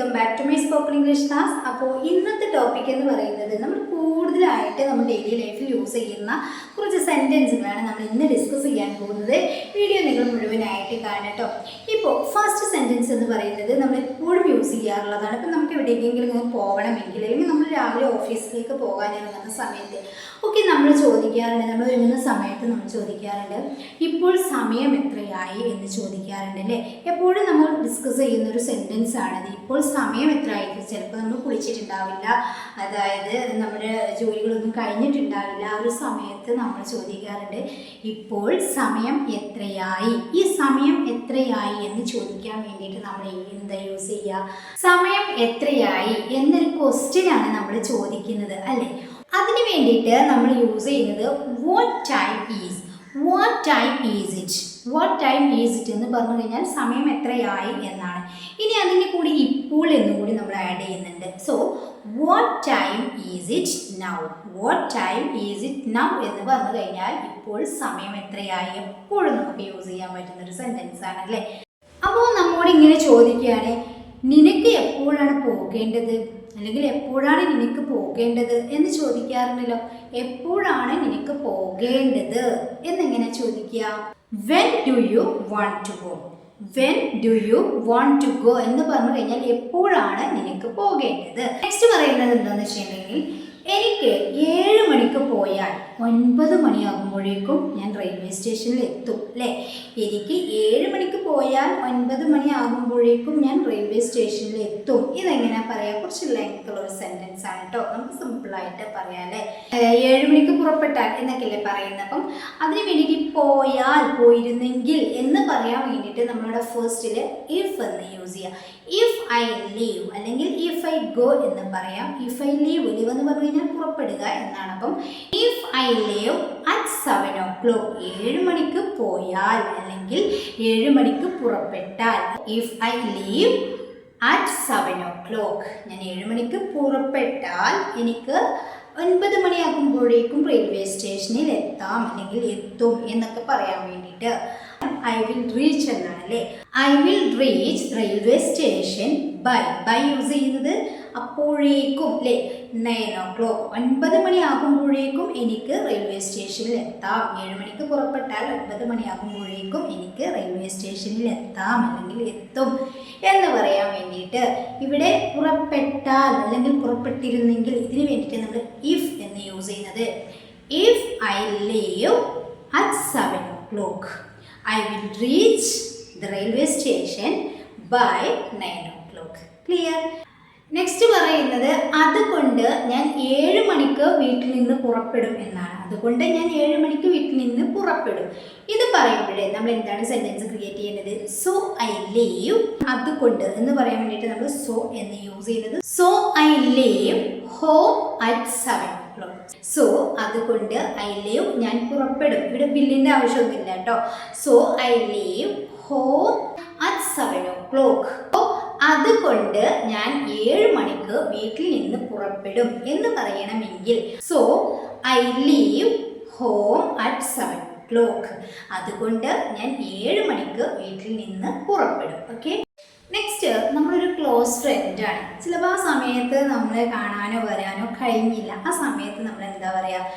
Welcome back to my spoken English class. അപ്പോൾ ഇന്നത്തെ topic എന്ന് പറയുന്നത് നമ്മൾ കൂടുതലായിട്ട് നമ്മൾ ഡെയിലി ലൈഫിൽ യൂസ് ചെയ്യുന്ന കുറച്ച് സെൻറ്റൻസുകളാണ് നമ്മൾ ഇന്ന് ഡിസ്കസ് ചെയ്യാൻ പോകുന്നത്. വീഡിയോ നിങ്ങൾ മുഴുവനായിട്ട് കാണാം കേട്ടോ. ഇപ്പോൾ ഫസ്റ്റ് സെൻറ്റൻസ് എന്ന് പറയുന്നത് നമ്മൾ എപ്പോഴും യൂസ് ചെയ്യാറുള്ളതാണ്. ഇപ്പം നമുക്ക് എവിടേക്കെങ്കിലും പോകണമെങ്കിൽ അല്ലെങ്കിൽ നമ്മൾ രാവിലെ ഓഫീസിലേക്ക് പോകാനിറങ്ങുന്ന സമയത്ത് ഒക്കെ നമ്മൾ ചോദിക്കാറുണ്ട്, നമ്മൾ ഒരുങ്ങുന്ന സമയത്ത് നമ്മൾ ചോദിക്കാറുണ്ട് ഇപ്പോൾ സമയം എത്രയായി എന്ന് ചോദിക്കാറുണ്ട് അല്ലേ. എപ്പോഴും നമ്മൾ ഡിസ്കസ് ചെയ്യുന്ന ഒരു സെൻറ്റൻസ് ആണത്. ഇപ്പോൾ സമയം എത്രയായി. ചിലപ്പോൾ നമ്മൾ കുളിച്ചിട്ടുണ്ടാവില്ല, അതായത് നമ്മുടെ ജോലികളൊന്നും കഴിഞ്ഞിട്ടുണ്ടാവില്ല. ആ ഒരു സമയത്ത് നമ്മൾ ചോദിക്കാറുണ്ട് ഇപ്പോൾ സമയം എത്രയായി. ഈ സമയം എത്രയായി എന്ന് ചോദിക്കാൻ വേണ്ടിയിട്ട് നമ്മൾ എന്താ യൂസ് ചെയ്യുക? സമയം എത്രയായി എന്നൊരു ക്വസ്റ്റ്യനാണ് നമ്മൾ ചോദിക്കുന്നത് അല്ലേ. അതിന് വേണ്ടിയിട്ട് നമ്മൾ യൂസ് ചെയ്യുന്നത് what time is. What time is it. What time is it എന്ന് പറഞ്ഞു കഴിഞ്ഞാൽ സമയം എത്രയായി എന്നാണ്. ഇനി അതിൻ്റെ കൂടി ഇപ്പോൾ എന്നും കൂടി നമ്മൾ ആഡ് ചെയ്യുന്നുണ്ട്. So what time is it now. What time is it now എന്ന് പറഞ്ഞു കഴിഞ്ഞാൽ ഇപ്പോൾ സമയം എത്രയായി എപ്പോഴും നമുക്ക് യൂസ് ചെയ്യാൻ പറ്റുന്ന ഒരു സെൻറ്റൻസ് ആണ് അല്ലേ. അപ്പോൾ നമ്മോട് ഇങ്ങനെ ചോദിക്കുകയാണ്, നിനക്ക് എപ്പോഴാണ് പോകേണ്ടത്, അല്ലെങ്കിൽ എപ്പോഴാണ് നിനക്ക് പോകേണ്ടത് എന്ന് ചോദിക്കാറുണ്ടല്ലോ. എപ്പോഴാണ് നിനക്ക് പോകേണ്ടത് എന്നെങ്ങനെ ചോദിക്കുക? When do you want to go. When do you want to go എന്ന് പറഞ്ഞു കഴിഞ്ഞാൽ എപ്പോഴാണ് നിനക്ക് പോകേണ്ടത്. നെക്സ്റ്റ് പറയുന്നത് എന്താണെന്ന് വെച്ചിട്ടുണ്ടെങ്കിൽ എനിക്ക് 7 മണിക്ക് പോയാൽ 9 മണിയാകുമ്പോഴേക്കും ഞാൻ റെയിൽവേ സ്റ്റേഷനിൽ എത്തും അല്ലേ. എനിക്ക് 7 മണിക്ക് പോയാൽ 9 മണിയാകുമ്പോഴേക്കും ഞാൻ റെയിൽവേ സ്റ്റേഷനിൽ എത്തും. ഇതെങ്ങനെയാണ് പറയാം? കുറച്ച് ലെങ്ത് ഉള്ള ഒരു സെൻറ്റൻസ് ആണ് കേട്ടോ. നമുക്ക് സിമ്പിളായിട്ട് പറയാം അല്ലേ. 7 മണിക്ക് പുറപ്പെട്ടാൽ എന്നൊക്കെയല്ലേ പറയുന്നത്. അപ്പം അതിന് വേണ്ടിയിട്ട് പോയാൽ, പോയിരുന്നെങ്കിൽ എന്ന് പറയാൻ വേണ്ടിയിട്ട് നമ്മളുടെ ഫസ്റ്റിൽ ഇഫ് എന്ന് യൂസ് ചെയ്യാം. ഇഫ് ഐ ലീവ് അല്ലെങ്കിൽ ഇഫ് ഐ ഗോ എന്ന് പറയാം. ഇഫ് ഐ ലീവ്, ലീവ് എന്ന് പറഞ്ഞു കഴിഞ്ഞാൽ പുറപ്പെടുക എന്നാണ്. അപ്പം if I leave at 7 o'clock, 7 മണിക്ക് പോയാൽ അല്ലെങ്കിൽ 7 മണിക്ക് പുറപ്പെട്ടാൽ. If I leave at 7 o'clock, ഞാൻ 7 മണിക്ക് പുറപ്പെട്ടാൽ എനിക്ക് 9 മണിയാകുമ്പോഴേക്കും റെയിൽവേ സ്റ്റേഷനിൽ എത്താം അല്ലെങ്കിൽ എത്തും എന്നൊക്കെ പറയാൻ വേണ്ടിയിട്ട് ഐ വിൽ റീച്ച് എന്നാണ് അല്ലേ. I will reach railway station by use ചെയ്യുന്നത് അപ്പോഴേക്കും അല്ലേ. 9 o'clock, 9 മണിയാകുമ്പോഴേക്കും എനിക്ക് റെയിൽവേ സ്റ്റേഷനിൽ എത്താം. 7 മണിക്ക് പുറപ്പെട്ടാൽ 9 മണിയാകുമ്പോഴേക്കും എനിക്ക് റെയിൽവേ സ്റ്റേഷനിൽ എത്താം അല്ലെങ്കിൽ എത്തും എന്ന് പറയാൻ വേണ്ടിയിട്ട് ഇവിടെ പുറപ്പെട്ടാൽ അല്ലെങ്കിൽ പുറപ്പെട്ടിരുന്നെങ്കിൽ ഇതിന് വേണ്ടിയിട്ട് നമ്മൾ ഇഫ് എന്ന് യൂസ് ചെയ്യുന്നത്. If I leave at 7 o'clock, I will reach the railway station by 9 o'clock. Clear? Next പറയുന്നത് അതുകൊണ്ട് ഞാൻ 7 മണിക്ക് വീട്ടിൽ നിന്ന് പുറപ്പെടും എന്നാണ്. അതുകൊണ്ട് ഞാൻ 7 മണിക്ക് വീട്ടിൽ നിന്ന് പുറപ്പെടും. ഇത് പറയുമ്പോഴേ നമ്മൾ എന്താണ് സെൻറ്റൻസ് ക്രിയേറ്റ് ചെയ്യുന്നത്? So I leave. അതുകൊണ്ട് എന്ന് പറയാൻ വേണ്ടിയിട്ട് നമ്മൾ സോ എന്ന് യൂസ് ചെയ്യുന്നത്. So I leave home at 7 o'clock. So അതുകൊണ്ട് ഐ ലീവ് ഞാൻ പുറപ്പെടും. ഇവിടെ ബില്ലിൻ്റെ ആവശ്യമൊന്നുമില്ല കേട്ടോ. So I leave home at 7 o'clock. അതുകൊണ്ട് ഞാൻ 7 മണിക്ക് വീട്ടിൽ നിന്ന് പുറപ്പെടും എന്ന് പറയണമെങ്കിൽ so I leave home at 7 o'clock. അതുകൊണ്ട് ഞാൻ 7 മണിക്ക് വീട്ടിൽ നിന്ന് പുറപ്പെടും. ഓക്കെ. നെക്സ്റ്റ് നമ്മളൊരു ക്ലോസ് ഫ്രണ്ടാണ്. ചിലപ്പോൾ ആ സമയത്ത് നമ്മളെ കാണാനോ വരാനോ കഴിഞ്ഞില്ല. ആ സമയത്ത് നമ്മൾ എന്താ പറയുക?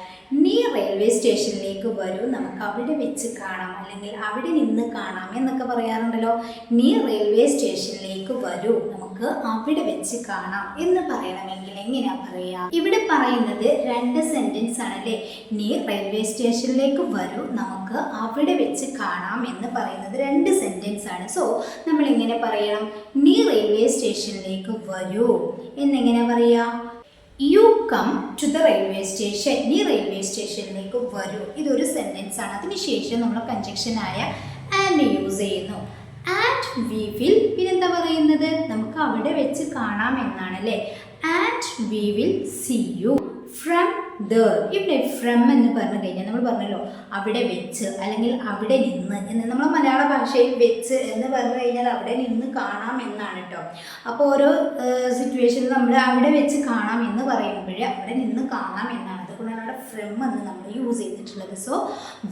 നീ റെയിൽവേ സ്റ്റേഷനിലേക്ക് വരൂ, നമുക്ക് അവിടെ വെച്ച് കാണാം അല്ലെങ്കിൽ അവിടെ നിന്ന് കാണാം എന്നൊക്കെ പറയാറുണ്ടല്ലോ. നീ റെയിൽവേ സ്റ്റേഷനിലേക്ക് വരൂ, നമുക്ക് അവിടെ വെച്ച് കാണാം എന്ന് പറയണമെങ്കിൽ എങ്ങനെയാ പറയുക? ഇവിടെ പറയുന്നത് 2 സെൻറ്റൻസ് ആണല്ലേ. നീ റെയിൽവേ സ്റ്റേഷനിലേക്ക് വരൂ, നമുക്ക് അവിടെ വെച്ച് കാണാം എന്ന് പറയുന്നത് 2 സെൻറ്റൻസ് ആണ്. സോ നമ്മൾ എങ്ങനെ പറയണം? നീ റെയിൽവേ സ്റ്റേഷനിലേക്ക് വരൂ എന്നെങ്ങനെ പറയുക? You come to the railway station. നീ റെയിൽവേ സ്റ്റേഷനിലേക്ക് വരൂ. ഇതൊരു സെൻറ്റൻസ് ആണ്. അതിനുശേഷം നമ്മൾ കൺജക്ഷനായ ആൻഡ് യൂസ് ചെയ്യുന്നു. ആൻഡ് വി വിൽ, പിന്നെന്താ പറയുന്നത്? നമുക്ക് അവിടെ വെച്ച് കാണാം എന്നാണ് അല്ലേ. And we will see you from there. ഇവിടെ ഫ്രം എന്ന് പറഞ്ഞു കഴിഞ്ഞാൽ നമ്മൾ പറഞ്ഞല്ലോ അവിടെ വെച്ച് അല്ലെങ്കിൽ അവിടെ നിന്ന് എന്ന്. നമ്മൾ മലയാള ഭാഷയിൽ വെച്ച് എന്ന് പറഞ്ഞു കഴിഞ്ഞാൽ അവിടെ നിന്ന് കാണാം എന്നാണ് കേട്ടോ. അപ്പോൾ ഓരോ സിറ്റുവേഷനിൽ നമ്മൾ അവിടെ വെച്ച് കാണാം എന്ന് പറയുമ്പോൾ അവിടെ നിന്ന് കാണാം എന്നാണ്. അതുകൊണ്ടാണ് അവിടെ ഫ്രം എന്ന് നമ്മൾ യൂസ് ചെയ്തിട്ടുള്ളത്. So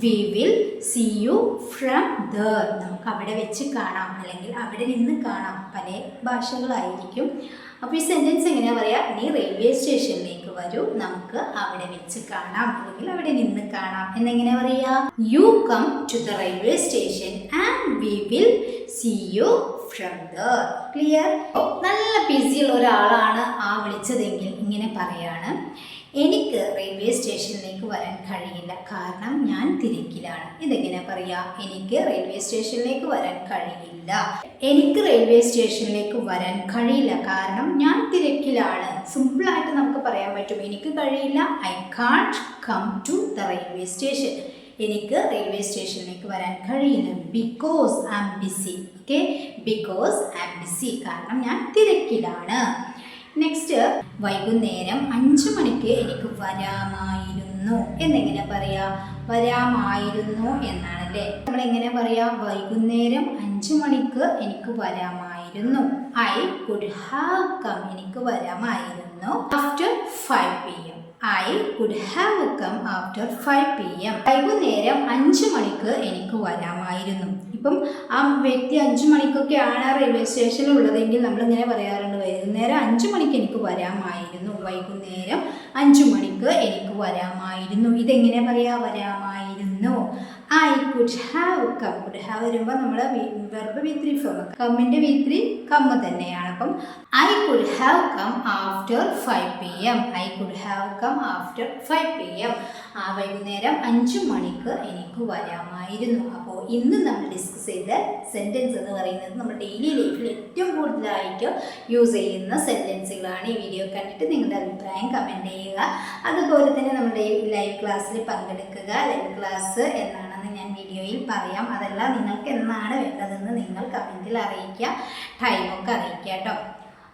we will see you from there, നമുക്ക് അവിടെ വെച്ച് കാണാം അല്ലെങ്കിൽ അവിടെ നിന്ന് കാണാം, പല ഭാഷകളായിരിക്കും. അപ്പോൾ ഈ സെൻറ്റൻസ് എങ്ങനെയാണ് പറയുക? നീ റെയിൽവേ സ്റ്റേഷനിലേക്ക് വരൂ, നമുക്ക് അവിടെ വെച്ച് കാണാം അല്ലെങ്കിൽ അവിടെ നിന്ന് കാണാം എന്നെങ്ങനെ പറയുക? You come to the railway station and we will see you from there. Clear? നല്ല ബിസിയുള്ള ഒരാളാണ് ആ വിളിച്ചതെങ്കിൽ ഇങ്ങനെ പറയാണ്, എനിക്ക് റെയിൽവേ സ്റ്റേഷനിലേക്ക് വരാൻ കഴിയില്ല കാരണം ഞാൻ തിരക്കിലാണ്. ഇതെങ്ങനെ പറയാ? എനിക്ക് റെയിൽവേ സ്റ്റേഷനിലേക്ക് വരാൻ കഴിയില്ല. എനിക്ക് റെയിൽവേ സ്റ്റേഷനിലേക്ക് വരാൻ കഴിയില്ല കാരണം ഞാൻ തിരക്കിലാണ്. സിമ്പിളായിട്ട് നമുക്ക് പറയാൻ പറ്റും, എനിക്ക് കഴിയില്ല, I can't come to the railway station. എനിക്ക് റെയിൽവേ സ്റ്റേഷനിലേക്ക് വരാൻ കഴിയില്ല because I am busy. Okay, because I am busy, കാരണം ഞാൻ തിരക്കിലാണ്. നെക്സ്റ്റ്, വൈകുന്നേരം 5 മണിക്ക് എനിക്ക് വരാമായിരുന്നു എന്നെങ്ങനെ പറയാ? വരാമായിരുന്നു എന്നാണല്ലേ. നമ്മൾ എങ്ങനെ പറയാ? വൈകുന്നേരം 5 മണിക്ക് എനിക്ക് വരാമായിരുന്നു. ഐ കുഡ് ഹാവ് കം, എനിക്ക് വരാമായിരുന്നു after 5 PM. I could have come after 5 PM. വൈകുന്നേരം 5 മണിക്ക് എനിക്ക് വരാമായിരുന്നു. ഇപ്പം ആ വ്യക്തി 5 മണിക്കൊക്കെയാണ് റെയിൽവേ സ്റ്റേഷനിൽ ഉള്ളതെങ്കിൽ നമ്മൾ ഇങ്ങനെ പറയാറുണ്ട്, വൈകുന്നേരം 5 മണിക്ക് എനിക്ക് വരാമായിരുന്നു. വൈകുന്നേരം 5 മണിക്ക് എനിക്ക് വരാമായിരുന്നു. ഇതെങ്ങനെ പറയാ? വരാമായിരുന്നു. I could have come. Could have വരുമ്പോൾ നമ്മൾ verb V3 form, കമ്മിൻ്റെ V3 come തന്നെയാണ്. അപ്പം I could have come after 5 PM. I could have come after 5 PM. ആ വൈകുന്നേരം 5 മണിക്ക് എനിക്ക് വരാമായിരുന്നു. അപ്പോൾ ഇന്ന് നമ്മൾ ഡിസ്കസ് ചെയ്ത സെൻറ്റൻസ് എന്ന് പറയുന്നത് നമ്മുടെ ഡെയിലി ലൈഫിൽ ഏറ്റവും കൂടുതലായിട്ട് യൂസ് ചെയ്യുന്ന സെൻറ്റൻസുകളാണ്. ഈ വീഡിയോ കണ്ടിട്ട് നിങ്ങളുടെ അഭിപ്രായം കമൻറ്റ് ചെയ്യുക. അതുപോലെ തന്നെ നമ്മുടെ ലൈവ് ക്ലാസ്സിൽ പങ്കെടുക്കുക. ലൈവ് ക്ലാസ് എന്നാണെന്ന് ഞാൻ വീഡിയോയിൽ പറയാം. അതെല്ലാം നിങ്ങൾക്ക് എന്നാണ് വേണ്ടതെന്ന് നിങ്ങൾ കമൻറ്റിൽ അറിയിക്കുക, ടൈമൊക്കെ അറിയിക്കുക കേട്ടോ.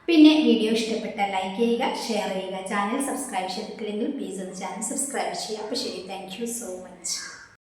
പിന്നെ വീഡിയോ ഇഷ്ടപ്പെട്ടാൽ ലൈക്ക് ചെയ്യുക, ഷെയർ ചെയ്യുക. ചാനൽ സബ്സ്ക്രൈബ് ചെയ്തിട്ടില്ലെങ്കിൽ പ്ലീസ് ഒന്ന് ചാനൽ സബ്സ്ക്രൈബ് ചെയ്യുക. അപ്പോൾ ശരി, താങ്ക് യു സോ മച്ച്.